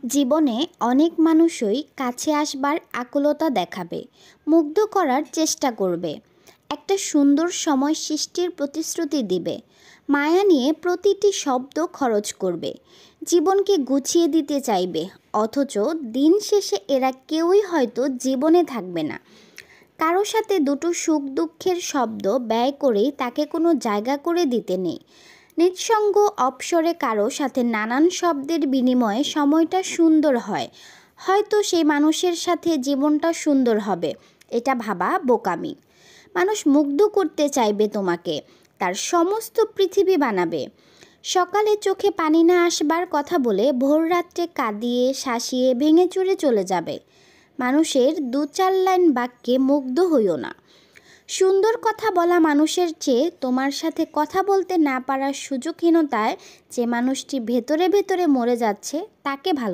জীবনে অনেক মানুষই কাছে আসবার আকুলতা দেখাবে, মুগ্ধ করার চেষ্টা করবে, একটা সুন্দর সময় সৃষ্টির প্রতিশ্রুতি দিবে, মায়া নিয়ে প্রতিটি শব্দ খরচ করবে, জীবনকে গুছিয়ে দিতে চাইবে। অথচ দিন শেষে এরা কেউই হয়তো জীবনে থাকবে না। কারো সাথে দুটো সুখ দুঃখের শব্দ ব্যয় করেই তাকে কোনো জায়গা করে দিতে নেই। নিঃসঙ্গ অবসরে কারো সাথে নানান শব্দের বিনিময়ে সময়টা সুন্দর হয়, হয়তো সেই মানুষের সাথে জীবনটা সুন্দর হবে, এটা ভাবা বোকামি। মানুষ মুগ্ধ করতে চাইবে তোমাকে, তার সমস্ত পৃথিবী বানাবে। সকালে চোখে পানি না আসবার কথা বলে ভোর রাত্রে কাঁদিয়ে শাসিয়ে ভেঙে চুরে চলে যাবে। মানুষের দু চার লাইন বাক্যে মুগ্ধ হইও না। সুন্দর কথা বলা মানুষের চেয়ে তোমার সাথে কথা বলতে না পারার সুযোগহীনতায় যে মানুষটি ভেতরে ভেতরে মরে যাচ্ছে তাকে ভালো